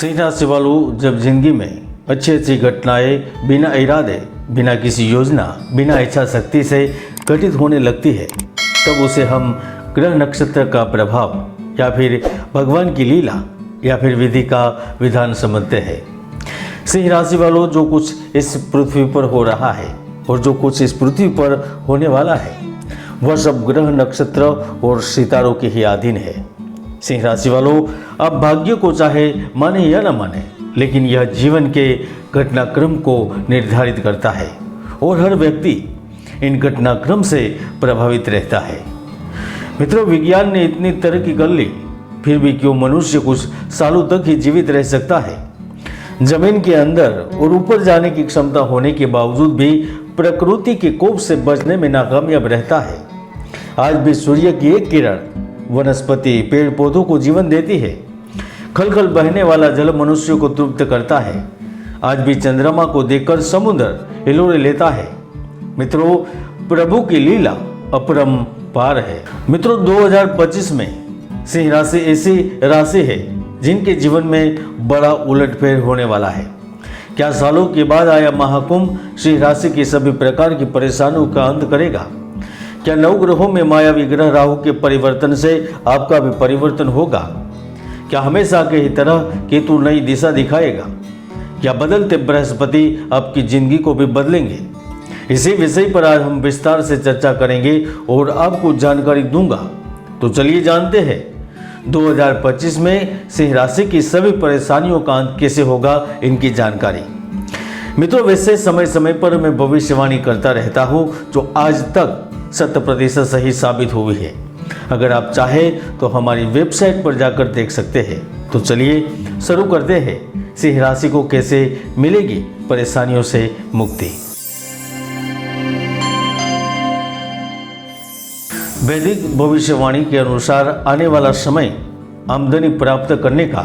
सिंह राशि वालों, जब जिंदगी में अच्छी अच्छी घटनाएं बिना इरादे, बिना किसी योजना, बिना इच्छा शक्ति से घटित होने लगती है, तब उसे हम ग्रह नक्षत्र का प्रभाव या फिर भगवान की लीला या फिर विधि का विधान समझते हैं। सिंह राशि वालों, जो कुछ इस पृथ्वी पर हो रहा है और जो कुछ इस पृथ्वी पर होने वाला है, वह सब ग्रह नक्षत्र और सितारों के ही अधीन है। सिंह राशि वालों, आप भाग्य को चाहे माने या न माने, लेकिन यह जीवन के घटनाक्रम को निर्धारित करता है और हर व्यक्ति इन घटनाक्रम से प्रभावित रहता है। मित्रों, विज्ञान ने इतनी तरक्की कर ली, फिर भी क्यों मनुष्य कुछ सालों तक ही जीवित रह सकता है। जमीन के अंदर और ऊपर जाने की क्षमता होने के बावजूद भी प्रकृति के कोप से बचने में नाकामयाब रहता है। आज भी सूर्य की एक किरण वनस्पति, पेड़ पौधों को जीवन देती है। खलखल बहने वाला जल मनुष्य को तृप्त करता है। आज भी चंद्रमा को देखकर समुद्र हिलोरे लेता है। मित्रों, प्रभु की लीला अपरंपार है। मित्रों, 2025 में सिंह राशि ऐसी राशि है जिनके जीवन में बड़ा उलटफेर होने वाला है। क्या सालों के बाद आया महाकुंभ सिंह राशि की सभी प्रकार की परेशानियों का अंत करेगा? क्या नवग्रहों में मायावी ग्रह राहु के परिवर्तन से आपका भी परिवर्तन होगा? क्या हमेशा की ही तरह केतु नई दिशा दिखाएगा? क्या बदलते बृहस्पति आपकी जिंदगी को भी बदलेंगे? इसी विषय पर आज हम विस्तार से चर्चा करेंगे और आपको जानकारी दूंगा। तो चलिए जानते हैं 2025 में सिंह राशि की सभी परेशानियों का अंत कैसे होगा, इनकी जानकारी। मित्रों, वैसे समय समय पर मैं भविष्यवाणी करता रहता हूं जो आज तक 100% सही साबित हुई है। अगर आप चाहें तो हमारी वेबसाइट पर जाकर देख सकते हैं। तो चलिए शुरू करते हैं। सिंह राशि को कैसे मिलेगी परेशानियों से मुक्ति। वैदिक भविष्यवाणी के अनुसार आने वाला समय आमदनी प्राप्त करने का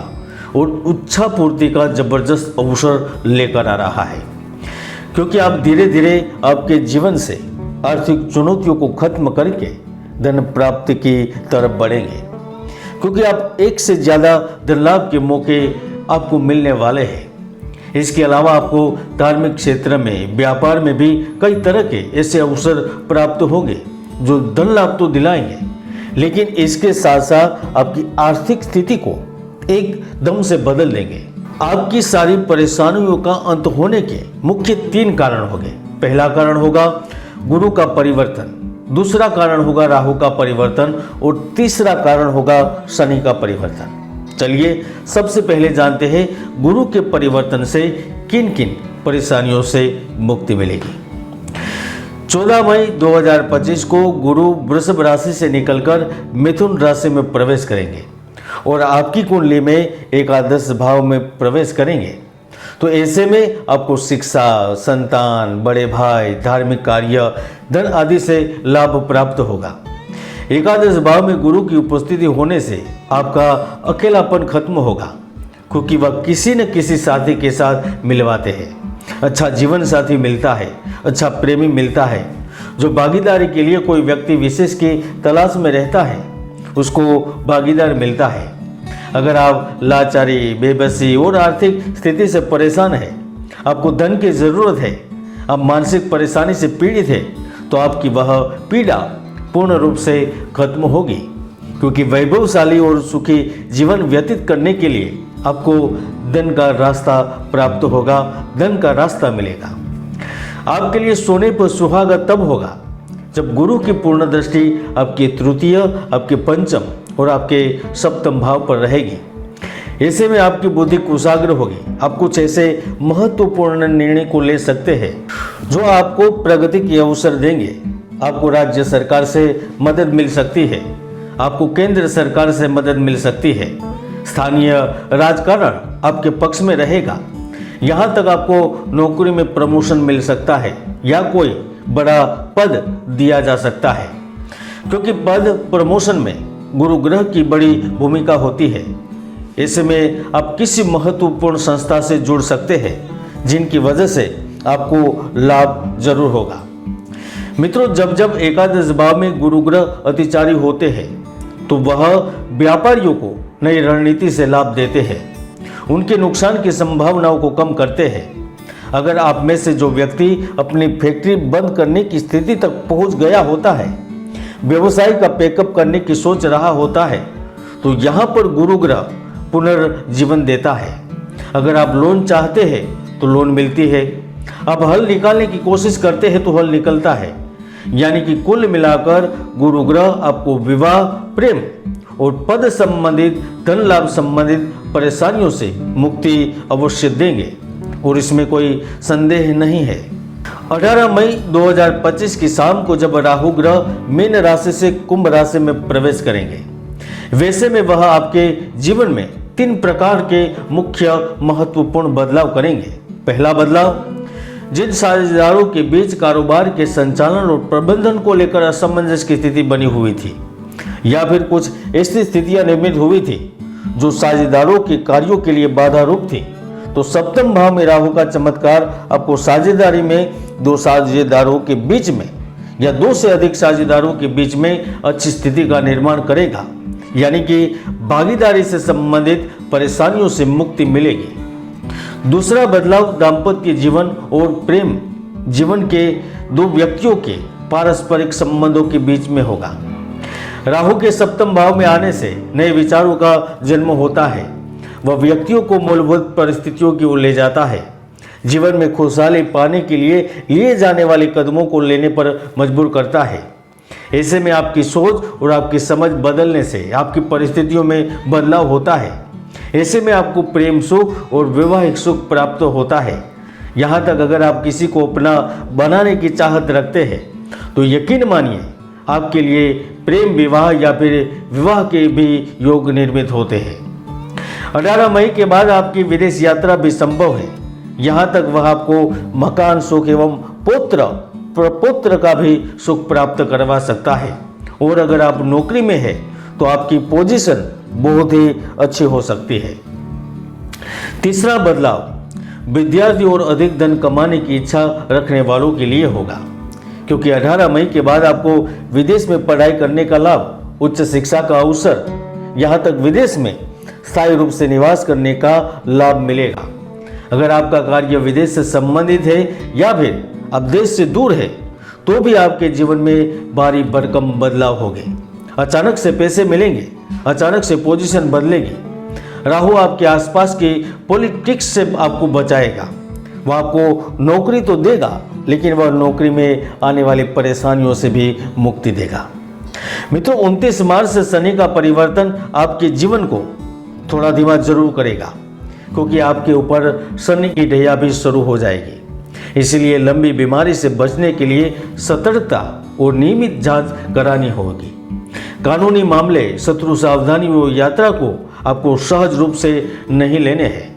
और इच्छा पूर्ति का जबरदस्त अवसर लेकर आ रहा है, क्योंकि आप धीरे धीरे आपके जीवन से आर्थिक चुनौतियों को खत्म करके धन प्राप्ति की तरफ बढ़ेंगे, क्योंकि आप एक से ज़्यादा धन लाभ के मौके आपको मिलने वाले हैं। इसके अलावा आपको धार्मिक क्षेत्र में, व्यापार में भी कई तरह के ऐसे अवसर प्राप्त होंगे जो धन लाभ तो दिलाएंगे, लेकिन इसके साथ साथ आपकी आर्थिक स्थिति को एकदम से बदल देंगे। आपकी सारी परेशानियों का अंत होने के मुख्य 3 कारण होंगे। पहला कारण होगा गुरु का परिवर्तन, दूसरा कारण होगा राहु का परिवर्तन और तीसरा कारण होगा शनि का परिवर्तन। चलिए सबसे पहले जानते हैं गुरु के परिवर्तन से किन किन परेशानियों से मुक्ति मिलेगी। 14 मई 2025 को गुरु वृषभ राशि से निकलकर मिथुन राशि में प्रवेश करेंगे और आपकी कुंडली में एकादश भाव में प्रवेश करेंगे। तो ऐसे में आपको शिक्षा, संतान, बड़े भाई, धार्मिक कार्य, धन आदि से लाभ प्राप्त होगा। एकादश भाव में गुरु की उपस्थिति होने से आपका अकेलापन खत्म होगा, क्योंकि वह किसी न किसी साथी के साथ मिलवाते हैं। अच्छा जीवन साथी मिलता है, अच्छा प्रेमी मिलता है। जो भागीदारी के लिए कोई व्यक्ति विशेष की तलाश में रहता है, उसको भागीदार मिलता है। अगर आप लाचारी, बेबसी और आर्थिक स्थिति से परेशान हैं, आपको धन की ज़रूरत है, आप मानसिक परेशानी से पीड़ित हैं, तो आपकी वह पीड़ा पूर्ण रूप से खत्म होगी, क्योंकि वैभवशाली और सुखी जीवन व्यतीत करने के लिए आपको धन का रास्ता प्राप्त होगा, धन का रास्ता मिलेगा। आपके लिए सोने पर सुहागा तब होगा जब गुरु की पूर्ण दृष्टि आपके तृतीय, आपके पंचम और आपके सप्तम भाव पर रहेगी। ऐसे में आपकी बुद्धि कुशाग्र होगी। आप कुछ ऐसे महत्वपूर्ण निर्णय को ले सकते हैं जो आपको प्रगति के अवसर देंगे। आपको राज्य सरकार से मदद मिल सकती है, आपको केंद्र सरकार से मदद मिल सकती है। स्थानीय राजकारण आपके पक्ष में रहेगा। यहाँ तक आपको नौकरी में प्रमोशन मिल सकता है या कोई बड़ा पद दिया जा सकता है, क्योंकि पद प्रमोशन में गुरु ग्रह की बड़ी भूमिका होती है। ऐसे में आप किसी महत्वपूर्ण संस्था से जुड़ सकते हैं, जिनकी वजह से आपको लाभ जरूर होगा। मित्रों, जब जब एकादश भाव में गुरु ग्रह अतिचारी होते हैं, तो वह व्यापारियों को नई रणनीति से लाभ देते हैं उनके नुकसान की संभावनाओं को कम करते हैं। अगर आप में से जो व्यक्ति अपनी फैक्ट्री बंद करने की स्थिति तक पहुंच गया होता है, व्यवसाय का पैकअप करने की सोच रहा होता है, तो यहाँ पर गुरु ग्रह पुनर्जीवन देता है। अगर आप लोन चाहते हैं तो लोन मिलती है, आप हल निकालने की कोशिश करते हैं तो हल निकलता है। यानी कि कुल मिलाकर गुरु ग्रह आपको विवाह, प्रेम और पद संबंधित, धन लाभ संबंधित परेशानियों से मुक्ति अवश्य देंगे और इसमें कोई संदेह नहीं है। 18 मई 2025 की शाम को जब राहु ग्रह मीन राशि से कुंभ राशि में प्रवेश करेंगे, वैसे में वह आपके जीवन में 3 प्रकार के मुख्य महत्वपूर्ण बदलाव करेंगे। पहला बदलाव, जिन साझेदारों के बीच कारोबार के संचालन और प्रबंधन को लेकर असमंजस की स्थिति बनी हुई थी या फिर कुछ ऐसी स्थितियां निर्मित हुई थी जो साझेदारों के कार्यों के लिए बाधा रूप थी, तो सप्तम भाव में राहु का चमत्कार आपको साझेदारी में 2 साझेदारों के बीच में या 2 से अधिक साझेदारों के बीच में अच्छी स्थिति का निर्माण करेगा। यानी कि भागीदारी से संबंधित परेशानियों से मुक्ति मिलेगी। दूसरा बदलाव दाम्पत्य जीवन और प्रेम जीवन के 2 व्यक्तियों के पारस्परिक संबंधों के बीच में होगा। राहु के सप्तम भाव में आने से नए विचारों का जन्म होता है। वह व्यक्तियों को मूलभूत परिस्थितियों की ओर ले जाता है, जीवन में खुशहाली पाने के लिए जाने वाले कदमों को लेने पर मजबूर करता है। ऐसे में आपकी सोच और आपकी समझ बदलने से आपकी परिस्थितियों में बदलाव होता है। ऐसे में आपको प्रेम सुख और वैवाहिक सुख प्राप्त होता है। यहाँ तक अगर आप किसी को अपना बनाने की चाहत रखते हैं तो यकीन मानिए आपके लिए प्रेम विवाह या फिर विवाह के भी योग निर्मित होते हैं। 18 मई के बाद आपकी विदेश यात्रा भी संभव है। यहाँ तक वह आपको मकान सुख एवं प्रपुत्र का भी सुख प्राप्त करवा सकता है। और अगर आप नौकरी में है तो आपकी पोजीशन बहुत ही अच्छी हो सकती है। तीसरा बदलाव विद्यार्थी और अधिक धन कमाने की इच्छा रखने वालों के लिए होगा, क्योंकि 18 मई के बाद आपको विदेश में पढ़ाई करने का लाभ, उच्च शिक्षा का अवसर, यहाँ तक विदेश में स्थायी रूप से निवास करने का लाभ मिलेगा। अगर आपका कार्य विदेश से संबंधित है या फिर आप देश से दूर है तो भी आपके जीवन में भारी भरकम बदलाव होंगे। अचानक से पैसे मिलेंगे, अचानक से पोजीशन बदलेगी। राहु आपके आसपास की पॉलिटिक्स से आपको बचाएगा। वह आपको नौकरी तो देगा, लेकिन वह नौकरी में आने वाली परेशानियों से भी मुक्ति देगा। मित्रों, 29 मार्च से शनि का परिवर्तन आपके जीवन को थोड़ा धीमा जरूर करेगा, क्योंकि आपके ऊपर शनि की ढैया भी शुरू हो जाएगी। इसलिए लंबी बीमारी से बचने के लिए सतर्कता और नियमित जांच करानी होगी। कानूनी मामले, शत्रु सावधानी व यात्रा को आपको सहज रूप से नहीं लेने हैं।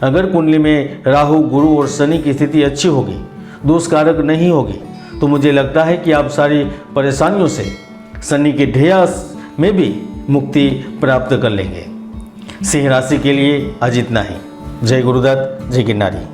अगर कुंडली में राहु, गुरु और शनि की स्थिति अच्छी होगी, दोषकारक नहीं होगी, तो मुझे लगता है कि आप सारी परेशानियों से शनि की ढैया में भी मुक्ति प्राप्त कर लेंगे। सिंह राशि के लिए आज इतना ही। जय गुरुदत्त, जय गिरनारी।